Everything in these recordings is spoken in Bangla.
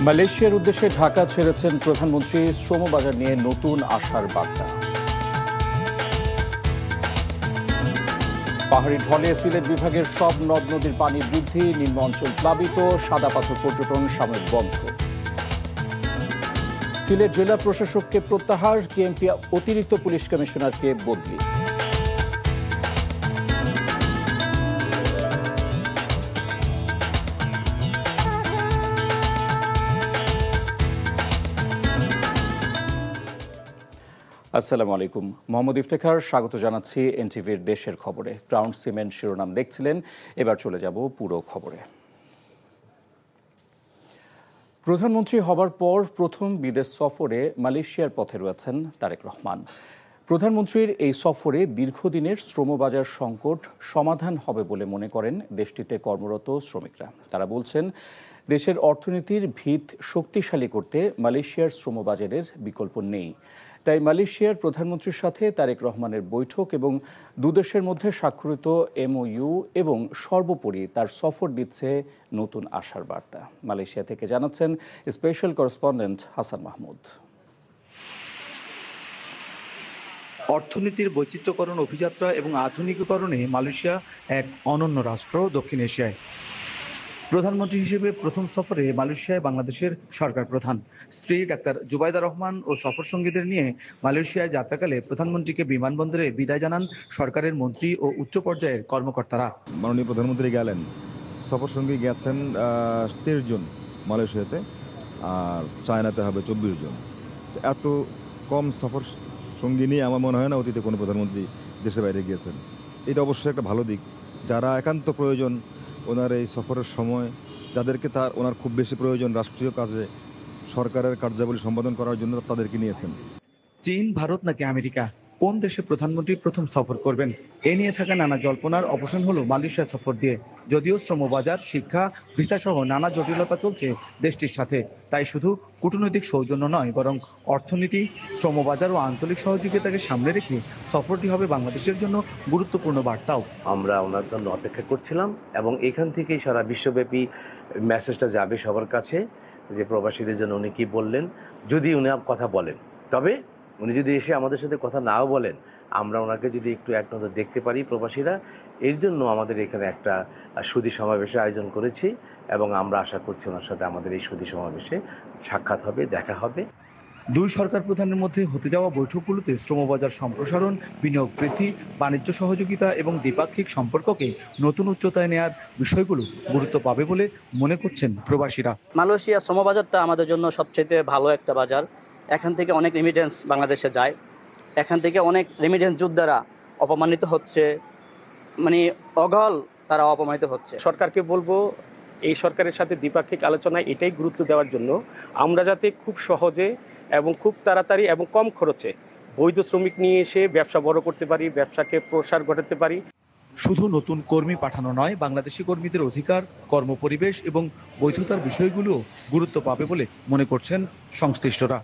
মালয়েশিয়ার উদ্দেশ্যে ঢাকা ছেড়েছেন প্রধানমন্ত্রী। শ্রমবাজার নিয়ে নতুন আশার বার্তা। পাহাড়ি ঢলে সিলেট বিভাগের সব নদ নদীর পানি বৃদ্ধি, নিম্ন অঞ্চল প্লাবিত, সাদা পাথর পর্যটন সাময়িক বন্ধ। সিলেট জেলা প্রশাসককে প্রত্যাহার, কেএমপি অতিরিক্ত পুলিশ কমিশনারকে বদলি। আসসালামু আলাইকুম, মোহাম্মদ ইফতেখার স্বাগত জানাচ্ছি এনটিভির দেশের খবরে। ক্রাউন সিমেন্ট শিরোনাম দেখছিলেন, এবার চলে যাব পুরো খবরে। প্রধানমন্ত্রী হবার পর প্রথম বিদেশ সফরে মালয়েশিয়ার পথে রয়েছেন তারেক রহমান। প্রধানমন্ত্রীর এই সফরে দীর্ঘদিনের শ্রমবাজার সংকট সমাধান হবে বলে মনে করেন দেশটিতে কর্মরত শ্রমিকরা। তারা বলছেন, দেশের অর্থনীতির ভিত শক্তিশালী করতে মালয়েশিয়ার শ্রমবাজারের বিকল্প নেই। তাই মালয়েশিয়ার প্রধানমন্ত্রীর সাথে তারেক রহমানের বৈঠক এবং দুদেশের মধ্যে স্বাক্ষরিত এমওইউ এবং সর্বোপরি তার সফর দিচ্ছে নতুন আশার বার্তা। মালয়েশিয়া থেকে জানাচ্ছেন স্পেশাল করেসপন্ডেন্ট হাসান মাহমুদ। অর্থনীতির বৈচিত্র্যকরণ অভিযাত্রা এবং আধুনিকীকরণে মালয়েশিয়া এক অনন্য রাষ্ট্র দক্ষিণ এশিয়ায়। প্রধানমন্ত্রী হিসেবে প্রথম সফরে মালয়েশিয়ায় বাংলাদেশের সরকার প্রধান স্ত্রী ডাক্তার জুবাইদা রহমান ও সফর সঙ্গীদের নিয়ে মালয়েশিয়ায় যাত্রাকালে প্রধানমন্ত্রীকে বিমানবন্দরে বিদায় জানান সরকারের মন্ত্রী ও উচ্চ পর্যায়ের কর্মকর্তারা। মাননীয় প্রধানমন্ত্রী গেলেন, সফর সঙ্গী গেছেন 13 জন মালয়েশিয়াতে, আর চায়নাতে হবে 24 জন। এত কম সফর সঙ্গী নিয়ে আমার মনে হয় না অতীতে কোনো প্রধানমন্ত্রী দেশের বাইরে গিয়েছেন। এটা অবশ্যই একটা ভালো দিক। যারা একান্ত প্রয়োজন ওনার এই সফরের সময়, যাদেরকে ওনার খুব বেশি প্রয়োজন রাষ্ট্রীয় কাজে, সরকারের কার্যাবলী সম্পাদন করার জন্য তাদেরকে নিয়েছেন। চীন, ভারত নাকি আমেরিকা, কোন দেশে প্রধানমন্ত্রী প্রথম সফর করবেন, এ নিয়ে থাকা নানা জল্পনার অবসান হলো মালয়েশিয়া সফর দিয়ে। যদিও শ্রমবাজার, শিক্ষা, ভিসা সহ নানা জটিলতা চলছে দেশটির সাথে, তাই শুধু কূটনৈতিক সৌজন্য নয়, বরং অর্থনীতি, শ্রমবাজার ও আঞ্চলিক সহযোগিতাকে সামনে রেখে সফরটি হবে বাংলাদেশের জন্য গুরুত্বপূর্ণ বার্তাও। আমরা ওনার জন্য অপেক্ষা করছিলাম এবং এখান থেকেই সারা বিশ্বব্যাপী মেসেজটা যাবে সবার কাছে যে প্রবাসীদের জন্য উনি কি বললেন। যদি উনি কথা বলেন, তবে উনি যদি এসে আমাদের সাথে কথা নাও বলেন, আমরা ওনাকে যদি একটু এক নজর দেখতে পারি প্রবাসীরা, এর জন্য আমাদের এখানে একটা সুধী সমাবেশের আয়োজন করেছি এবং আমরা আশা করছি ওনার সাথে আমাদের এই সুধী সমাবেশে সাক্ষাৎ হবে, দেখা হবে। দুই সরকার প্রধানের মধ্যে হতে যাওয়া বৈঠকগুলোতে শ্রমবাজার সম্প্রসারণ, বিনিয়োগ বৃদ্ধি, বাণিজ্য সহযোগিতা এবং দ্বিপাক্ষিক সম্পর্ককে নতুন উচ্চতায় নেয়ার বিষয়গুলো গুরুত্ব পাবে বলে মনে করছেন প্রবাসীরা। মালয়েশিয়া শ্রমবাজারটা আমাদের জন্য সবচেয়ে ভালো একটা বাজার। এখান থেকে অনেক রেমিটেন্স বাংলাদেশে যায়, এখান থেকে অনেক রেমিটেন্স যোদ্ধারা অপমানিত হচ্ছে, মানে অগল তারা অপমানিত হচ্ছে। সরকারকে বলবো এই সরকারের সাথে দ্বিপাক্ষিক আলোচনায় এটাই গুরুত্ব দেওয়ার জন্য আমরা যাতে খুব সহজে এবং খুব তাড়াতাড়ি এবং কম খরচে বৈধ শ্রমিক নিয়ে এসে ব্যবসা বড় করতে পারি, ব্যবসাকে প্রসার ঘটাতে পারি। শুধু নতুন কর্মী পাঠানো নয়, বাংলাদেশি কর্মীদের অধিকার, কর্মপরিবেশ এবং বৈধতার বিষয়গুলো গুরুত্ব পাবে বলে মনে করছেন সংশ্লিষ্টরা।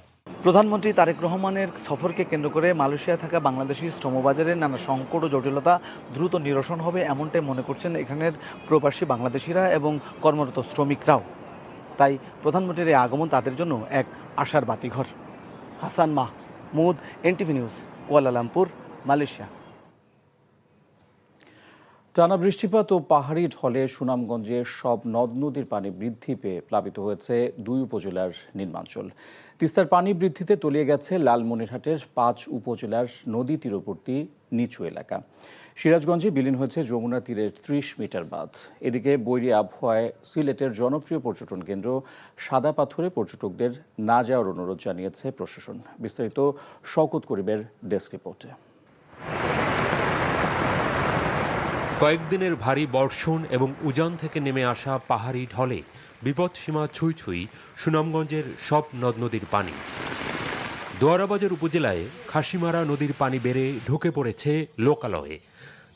প্রধানমন্ত্রী তারেক রহমানের সফরকে কেন্দ্র করে মালয়েশিয়া থাকা বাংলাদেশি শ্রমবাজারের নানা সংকট ও জটিলতা দ্রুত নিরসন হবে, এমনটাই মনে করছেন এখানের প্রবাসী বাংলাদেশিরা এবং কর্মরত শ্রমিকরাও। তাই প্রধানমন্ত্রীর এই আগমন তাদের জন্য এক আশার বাতিঘর। Hasan Mahmud, NTV news, Kuala Lumpur, Malaysia. টানা বৃষ্টিপাত ও পাহাড়ি ঢলে সুনামগঞ্জের সব নদ নদীর পানি বৃদ্ধি পেয়ে প্লাবিত হয়েছে 2 উপজেলার নিম্নাঞ্চল। তিস্তার পানি বৃদ্ধিতে তলিয়ে গেছে লালমনিরহাটের 5 উপজেলার নদী তীরবর্তী নিচু এলাকা। সিরাজগঞ্জে বিলীন হয়েছে যমুনা তীরের 30 মিটার বাঁধ। এদিকে বৈরী আবহাওয়ায় সিলেটের জনপ্রিয় পর্যটন কেন্দ্র সাদা পাথরে পর্যটকদের না যাওয়ার অনুরোধ জানিয়েছে প্রশাসন। বিস্তারিত শওকত করিমের ডেস্ক রিপোর্টে। কয়েকদিনের ভারী বর্ষণ এবং উজান থেকে নেমে আসা পাহাড়ি ঢলে বিপদসীমা ছুঁই ছুঁই সুনামগঞ্জের সব নদ নদীর পানি। দোয়ারাবাজার উপজেলায় খাসিমারা নদীর পানি বেড়ে ঢুকে পড়েছে লোকালয়ে।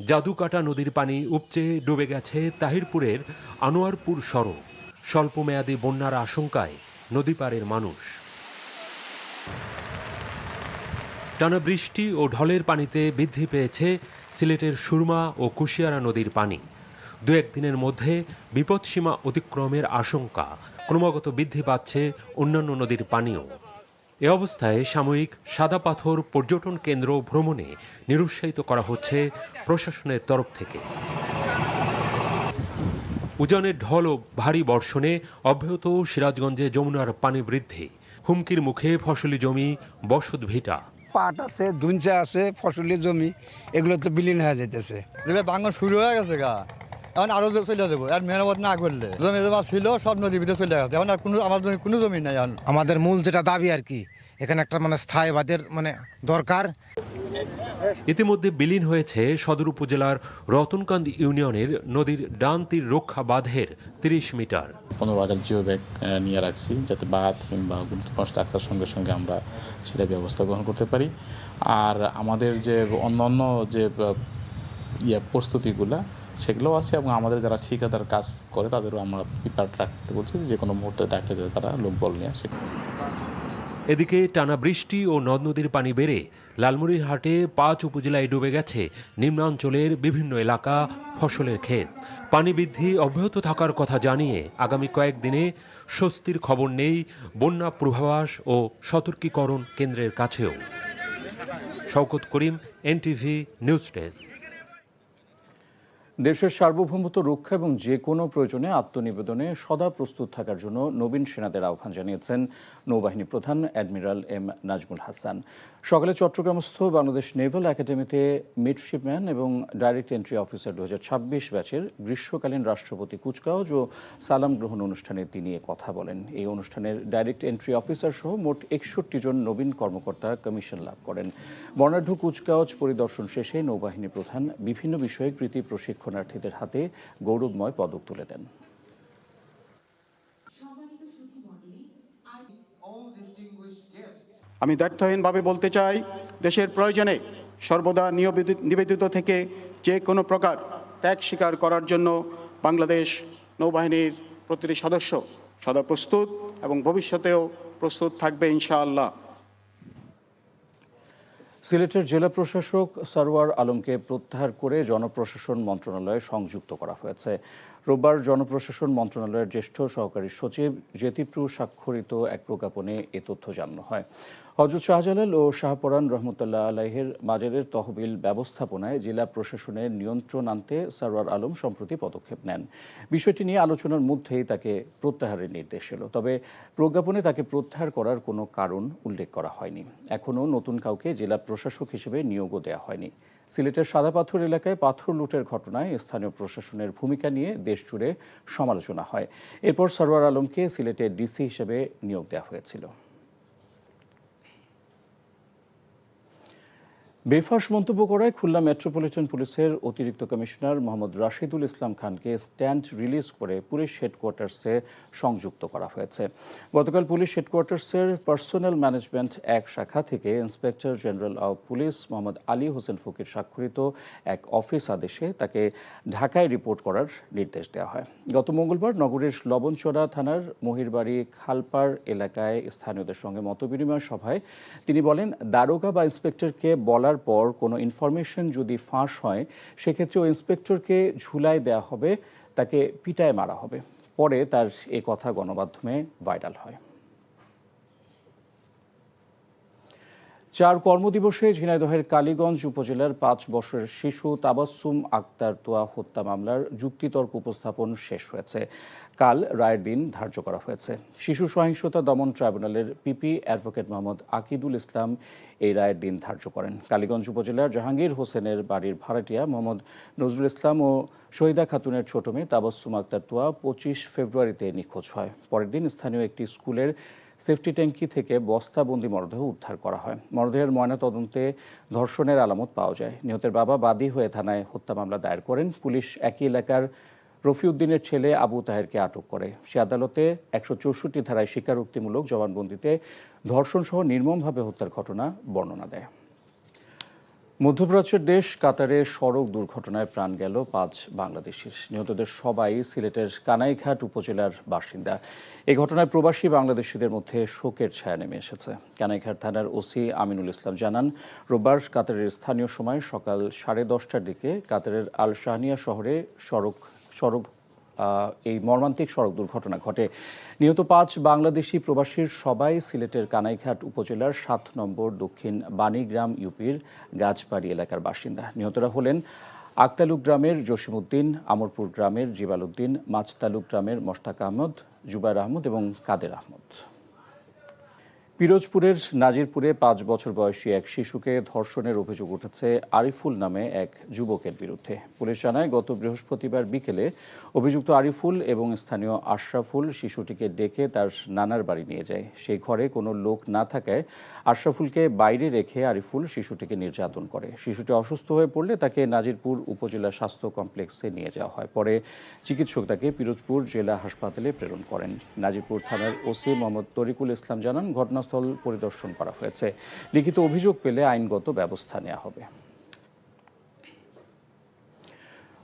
জাদুকাটা নদীর পানি উপচে ডুবে গেছে তাহিরপুরের আনোয়ারপুর সড়ক। স্বল্পমেয়াদী বন্যার আশঙ্কায় নদী পাড়ের মানুষ। টানা বৃষ্টি ও ঢলের পানিতে বৃদ্ধি পেয়েছে সিলেটের সুরমা ও কুশিয়ারা নদীর পানি। দু একদিনের মধ্যে বিপদসীমা অতিক্রমের আশঙ্কা, ক্রমাগত বৃদ্ধি পাচ্ছে অন্যান্য নদীর পানিও। এ অবস্থায় সাময়িক সাদা পাথর পর্যটন কেন্দ্র ভ্রমণে নিরুৎসাহিত করা হচ্ছে প্রশাসনের তরফ থেকে। উজানের ঢল ও ভারী বর্ষণে অব্যাহত সিরাজগঞ্জে যমুনার পানি বৃদ্ধি, হুমকির মুখে ফসলি জমি, বসত ভিটা। পাট আছে, ধুনচা আছে, ফসলি জমি, এগুলো তো বিলীন হয়ে যেতেছে। ভাঙন শুরু হয়ে গেছে গা, এখন আরো চলে যাবো। আর মেরামত না করলে জমি জমা ছিল সব নদীর ভিতরে চলে গেছে। এখন আর আমার জমি কোনো জমি নাই। আমাদের মূল যেটা দাবি আর কি, এখানে একটা স্থায়ী বাঁধের দরকার। ইতিমধ্যে বিলীন হয়েছে সদর উপজেলার রতনকান্দি ইউনিয়নের নদীর ডান তীর রক্ষা বাঁধের 30 মিটার। 15,000 জিও ব্যাগ নিয়ে রাখছি, যাতে বাঁধ কিংবা গুরুত্বপূর্ণ রাখার সঙ্গে সঙ্গে আমরা সেটা ব্যবস্থা গ্রহণ করতে পারি। আর আমাদের যে অন্যান্য যে প্রস্তুতিগুলা সেগুলো আছে, এবং আমাদের যারা ঠিকাদার কাজ করে তাদেরও আমরা প্রিপেয়ার্ড রাখতে বলছি, যে কোনো মুহূর্তে ডাকলে যাতে তারা লোকবল নিয়ে আসে। এদিকে টানা বৃষ্টি ও নদ নদীর পানি বেড়ে লালমনিরহাটে 5 উপজেলায় ডুবে গেছে নিম্নাঞ্চলের বিভিন্ন এলাকা, ফসলের ক্ষেত। পানি বৃদ্ধি অব্যাহত থাকার কথা জানিয়ে আগামী কয়েকদিনে স্বস্তির খবর নেই বন্যা পূর্বাভাস ও সতর্কীকরণ কেন্দ্রের কাছেও। শওকত করিম, এনটিভি নিউজ ডেস্ক। দেশের সার্বভৌমত্ব রক্ষা এবং যে কোনো প্রয়োজনে আত্মনিবেদনে সদা প্রস্তুত থাকার জন্য নবীন সেনাদের আহ্বান জানিয়েছেন নৌবাহিনী প্রধান অ্যাডমিরাল এম নাজমুল হাসান। সকালে চট্টগ্রামস্থ বাংলাদেশ নেভাল একাডেমিতে মিডশিপম্যান এবং ডাইরেক্ট এন্ট্রি অফিসার 2026 ব্যাচের গ্রীষ্মকালীন রাষ্ট্রপতি কুচকাওয়াজ ও সালাম গ্রহণ অনুষ্ঠানে তিনি কথা বলেন। এই অনুষ্ঠানের ডাইরেক্ট এন্ট্রি অফিসার সহ মোট 61 জন নবীন কর্মকর্তা কমিশন লাভ করেন। বর্ণাঢ্য কুচকাওয়াজ পরিদর্শন শেষে নৌবাহিনী প্রধান বিভিন্ন বিষয়ে কৃতি প্রশিক্ষণার্থীদের হাতে গৌরবময় পদক তুলে দেন। আমি দ্ব্যর্থহীনভাবে বলতে চাই, দেশের প্রয়োজনে সর্বদা নিবেদিত থেকে যে কোনো প্রকার ত্যাগ স্বীকার করার জন্য বাংলাদেশ নৌবাহিনীর প্রতিটি সদস্য সদা প্রস্তুত এবং ভবিষ্যতেও প্রস্তুত থাকবে ইনশাআল্লাহ। সিলেটের জেলা প্রশাসক সরওয়ার আলমকে প্রত্যাহার করে জনপ্রশাসন মন্ত্রণালয়ে সংযুক্ত করা হয়েছে। রোববার জনপ্রশাসন মন্ত্রণালয়ের জ্যেষ্ঠ সহকারী সচিব জ্যোতিপ্রু স্বাক্ষরিত এক প্রজ্ঞাপনে এ তথ্য জানানো হয়। হযরত শাহজালাল ও শাহপরান রহমতুল্লাহ আলাইহের মাজারের তহবিল ব্যবস্থাপনায় জেলা প্রশাসনের নিয়ন্ত্রণ আনতে সরওয়ার আলম সম্প্রতি পদক্ষেপ নেন। বিষয়টি নিয়ে আলোচনার মধ্যেই তাকে প্রত্যাহারের নির্দেশ এলো। তবে প্রজ্ঞাপনে তাকে প্রত্যাহার করার কোনো কারণ উল্লেখ করা হয়নি। এখনও নতুন কাউকে জেলা প্রশাসক হিসেবে নিয়োগও দেওয়া হয়নি। সিলেটের সাদাপাথর এলাকায় পাথর লুটের ঘটনায় স্থানীয় প্রশাসনের ভূমিকা নিয়ে দেশজুড়ে সমালোচনা হয়। এরপর সরওয়ার আলমকে সিলেটের ডিসি হিসেবে নিয়োগ দেওয়া হয়েছিল। বেফাঁস মন্তব্য করায় খুলনা মেট্রোপলিটন পুলিশের অতিরিক্ত কমিশনার মোহাম্মদ রাশিদুল ইসলাম খানকে স্ট্যান্ড রিলিজ করে পুলিশ হেডকোয়ার্টার্সে সংযুক্ত করা হয়েছে। গতকাল পুলিশ হেডকোয়ার্টার্সের পার্সোনাল ম্যানেজমেন্ট 1 শাখা থেকে inspector general of police Mohammad Ali Hossain Fakir স্বাক্ষরিত এক অফিস আদেশে তাকে ঢাকায় রিপোর্ট করার নির্দেশ দেওয়া হয়। গত মঙ্গলবার নগরীর লবণচড়া থানার মহিরবাড়ি খালপাড় এলাকায় স্থানীয়দের সঙ্গে মতবিনিময় সভায় তিনি বলেন, দারোগা বা ইন্সপেক্টরকে বলার পর কোনো ইনফরমেশন যদি ফাঁস হয় সেক্ষেত্রে ওই ইন্সপেক্টরকে ঝুলায় দেওয়া হবে, তাকে পিটায় মারা হবে। পরে তার এ কথা গণমাধ্যমে ভাইরাল হয়। 4 কর্মদিবসে ঝিনাইদহের কালীগঞ্জ উপজেলার 5 বছরের শিশু তাবাসসুম আক্তার তোয়া হত্যা মামলার যুক্তিতর্ক উপস্থাপন শেষ হয়েছে। কাল রায়ের দিন ধার্য করা হয়েছে। শিশু সহিংসতা দমন ট্রাইব্যুনালের পিপি অ্যাডভোকেট মোহাম্মদ আকিদুল ইসলাম এই রায়ের দিন ধার্য করেন। কালীগঞ্জ উপজেলার জাহাঙ্গীর হোসেনের বাড়ির ভাড়াটিয়া মোহাম্মদ নজরুল ইসলাম ও শহীদা খাতুনের ছোট মেয়ে তাবাসসুম আক্তার তোয়া 25 ফেব্রুয়ারিতে নিখোঁজ হয়। পরের দিন স্থানীয় একটি স্কুলের সেফটি ট্যাঙ্কি থেকে বস্তাবন্দি মরদেহ উদ্ধার করা হয়। মরদেহের ময়নাতদন্তে ধর্ষণের আলামত পাওয়া যায়। নিহতের বাবা বাদী হয়ে থানায় হত্যা মামলা দায়ের করেন। পুলিশ একই এলাকার রফিউদ্দিনের ছেলে আবু তাহেরকে আটক করে। সে আদালতে 164 ধারায় স্বীকারোক্তিমূলক জবানবন্দিতে ধর্ষণসহ নির্মমভাবে হত্যার ঘটনা বর্ণনা দেয়। মধ্যপ্রাচ্যের দেশ কাতারে সড়ক দুর্ঘটনায় প্রাণ গেল 5 বাংলাদেশির। নিহতদের সবাই সিলেটের কানাইঘাট উপজেলার বাসিন্দা। এই ঘটনায় প্রবাসী বাংলাদেশিদের মধ্যে শোকের ছায়া নেমে এসেছে। কানাইঘাট থানার ওসি আমিনুল ইসলাম জানান, রোববার কাতারের স্থানীয় সময় সকাল 10:30টার দিকে কাতারের আল শাহনিয়া শহরে সড়ক এই মর্মান্তিক সড়ক দুর্ঘটনা ঘটে। নিহত ৫ বাংলাদেশি প্রবাসীর সবাই সিলেটের কানাইঘাট উপজেলার ৭ নম্বর দক্ষিণ বাণীগ্রাম ইউপির গাছবাড়ি এলাকার বাসিন্দা। নিহতরা হলেন আকতালুক গ্রামের জসিমউদ্দিন, আমরপুর গ্রামের জিবাল উদ্দিন, মাছতালুক গ্রামের মোশতাক আহমদ, জুবাইর আহমদ এবং কাদের আহমদ। পিরোজপুরের নাজিরপুরে ৫ বছর বয়সী এক শিশুকে ধর্ষণের অভিযোগ উঠেছে আরিফুল নামে এক যুবকের বিরুদ্ধে। পুলিশ জানায়, গত বৃহস্পতিবার বিকেলে অভিযুক্ত আরিফুল এবং স্থানীয় আশরাফুল শিশুটিকে ডেকে তার নানার বাড়ি নিয়ে যায়। সেই ঘরে কোনো লোক না থাকায় আশরাফুলকে বাইরে রেখে আরিফুল শিশুটিকে নির্যাতন করে। শিশুটি অসুস্থ হয়ে পড়লে তাকে নাজিরপুর উপজেলা স্বাস্থ্য কমপ্লেক্সে নিয়ে যাওয়া হয়। পরে চিকিৎসক তাকে পিরোজপুর জেলা হাসপাতালে প্রেরণ করেন। নাজিরপুর থানার ওসি মোহাম্মদ তরিকুল ইসলাম জানান, ঘটনাস্থল পরিদর্শন করা হয়েছে। লিখিত অভিযোগ পেলে আইনগত ব্যবস্থা নেওয়া হবে।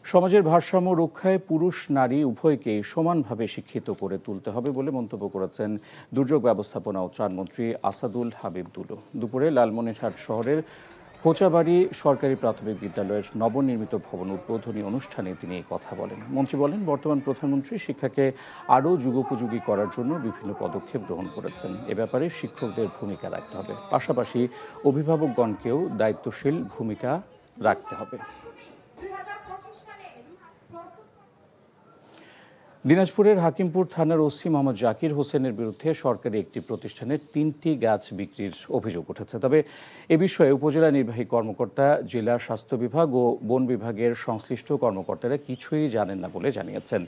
সমাজের ভারসাম্য রক্ষায় পুরুষ নারী উভয়কেই সমানভাবে শিক্ষিত করে তুলতে হবে বলে মন্তব্য করেছেন দুর্যোগ ব্যবস্থাপনা ও ত্রাণমন্ত্রী আসাদুল হাবিব দুলু। দুপুরে লালমনিরহাট শহরের কোচাবাড়ি সরকারি প্রাথমিক বিদ্যালয়ের নবনির্মিত ভবন উদ্বোধনী অনুষ্ঠানে তিনি এই কথা বলেন। মন্ত্রী বলেন, বর্তমান প্রধানমন্ত্রী শিক্ষাকে আরও যুগোপযোগী করার জন্য বিভিন্ন পদক্ষেপ গ্রহণ করেছেন। এ ব্যাপারে শিক্ষকদের ভূমিকা রাখতে হবে, পাশাপাশি অভিভাবকগণকেও দায়িত্বশীল ভূমিকা রাখতে হবে। দিনাজপুরের হাকিমপুর থানার ওসি মোহাম্মদ জাকির হোসেনের বিরুদ্ধে সরকারি একটি প্রতিষ্ঠানের ৩টি গাছ বিক্রির অভিযোগ উঠেছে। তবে এ বিষয়ে উপজেলা নির্বাহী কর্মকর্তা, জেলা স্বাস্থ্য বিভাগ ও বন বিভাগের সংশ্লিষ্ট কর্মকর্তারা কিছুই জানেন না বলে জানিয়েছেন।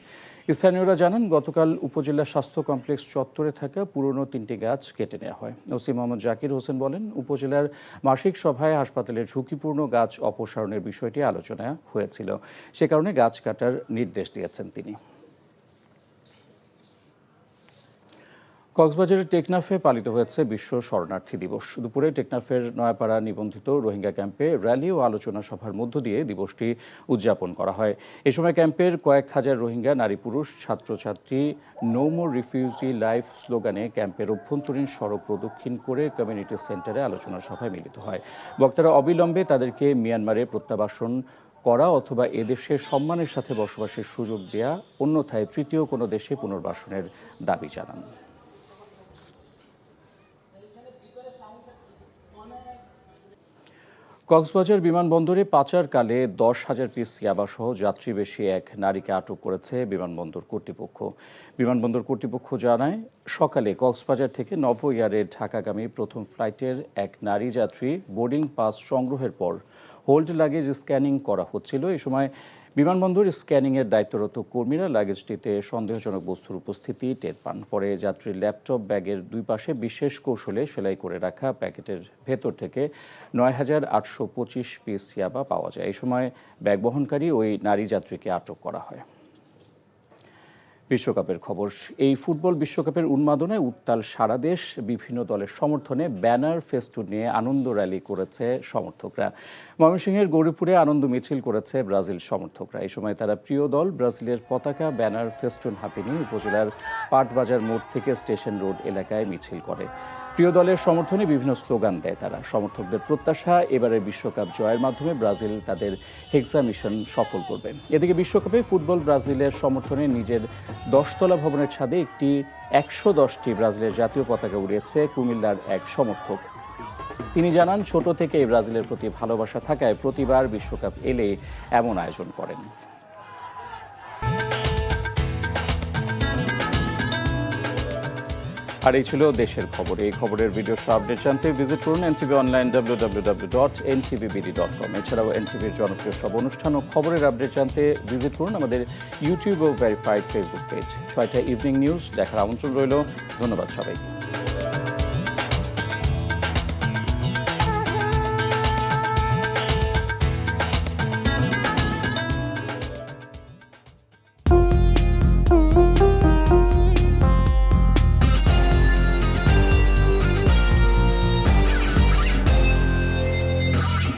স্থানীয়রা জানান, গতকাল উপজেলা স্বাস্থ্য কমপ্লেক্স চত্বরে থাকা পুরনো 3টি গাছ কেটে নেওয়া হয়। ওসি মোহাম্মদ জাকির হোসেন বলেন, উপজেলার মাসিক সভায় হাসপাতালের ঝুঁকিপূর্ণ গাছ অপসারণের বিষয়টি আলোচনা হয়েছিল। সে কারণে গাছ কাটার নির্দেশ দিয়েছেন তিনি। কক্সবাজারের টেকনাফে পালিত হয়েছে বিশ্ব শরণার্থী দিবস। দুপুরে টেকনাফের নয়াপাড়া নিবন্ধিত রোহিঙ্গা ক্যাম্পে র্যালি ও আলোচনা সভার মধ্য দিয়ে দিবসটি উদযাপন করা হয়। এ সময় ক্যাম্পের কয়েক হাজার রোহিঙ্গা নারী পুরুষ ছাত্রছাত্রী নো মোর রিফিউজি লাইফ স্লোগানে ক্যাম্পের অভ্যন্তরীণ সড়ক প্রদক্ষিণ করে কমিউনিটি সেন্টারে আলোচনা সভায় মিলিত হয়। বক্তারা অবিলম্বে তাদেরকে মিয়ানমারে প্রত্যাবাসন করা অথবা এদেশে সম্মানের সাথে বসবাসের সুযোগ দেয়া, অন্যথায় তৃতীয় কোনো দেশে পুনর্বাসনের দাবি জানান। কক্সবাজার বিমানবন্দরে পাচারকালে 10,000 পিস ইয়াবাসহ যাত্রীবেশী এক নারীকে আটক করেছে বিমানবন্দর কর্তৃপক্ষ। বিমানবন্দর কর্তৃপক্ষ জানায়, সকালে কক্সবাজার থেকে নভোএয়ারে ঢাকাগামী প্রথম ফ্লাইটের এক নারী যাত্রী বোর্ডিং পাস সংগ্রহের পর হোল্ড লাগেজ স্ক্যানিং করা হচ্ছিল। এ সময় বিমানবন্দর স্ক্যানিংয়ের দায়িত্বরত কর্মীরা লাগেজটিতে সন্দেহজনক বস্তুর উপস্থিতি টের পান। পরে যাত্রীর ল্যাপটপ ব্যাগের দুই পাশে বিশেষ কৌশলে সেলাই করে রাখা প্যাকেটের ভেতর থেকে 9,825 পিস ইয়াবা পাওয়া যায়। এই সময় ব্যাগ বহনকারী ওই নারী যাত্রীকে আটক করা হয়। বিশ্বকাপের খবর। এই ফুটবল বিশ্বকাপের উন্মাদনায় উত্তাল সারা দেশ। বিভিন্ন দলের সমর্থনে ব্যানার ফেস্টুন নিয়ে আনন্দ র্যালি করেছে সমর্থকরা। ময়মনসিংহের গৌরীপুরে আনন্দ মিছিল করেছে ব্রাজিল সমর্থকরা। এই সময় তারা প্রিয় দল ব্রাজিলের পতাকা, ব্যানার, ফেস্টুন হাতে নিয়ে উপজেলার পাটবাজার মোড় থেকে স্টেশন রোড এলাকায় মিছিল করে। প্রিয় দলের সমর্থনে বিভিন্ন স্লোগান দেয় তারা। সমর্থকদের প্রত্যাশা, এবারের বিশ্বকাপ জয়ের মাধ্যমে ব্রাজিল তাদের হেক্সা মিশন সফল করবে। এদিকে বিশ্বকাপে ফুটবল ব্রাজিলের সমর্থনে নিজের 10তলা ভবনের ছাদে একটি 110টি ব্রাজিলের জাতীয় পতাকা উড়িয়েছে কুমিল্লার এক সমর্থক। তিনি জানান, ছোট থেকে ব্রাজিলের প্রতি ভালোবাসা থাকায় প্রতিবার বিশ্বকাপ এলে এমন আয়োজন করেন। আর এই ছিল দেশের খবর। এই খবরের ভিডিও আপডেট জানতে ভিজিট করুন এনটিভি অনলাইন www.ntvbd.com। এছাড়াও এনটিভির জনপ্রিয় সব অনুষ্ঠান ও খবরের আপডেট জানতে ভিজিট করুন আমাদের ইউটিউব ও ভেরিফাইড ফেসবুক পেজ। 6টা ইভিনিং নিউজ দেখার আমন্ত্রণ রইল। ধন্যবাদ সবাইকে।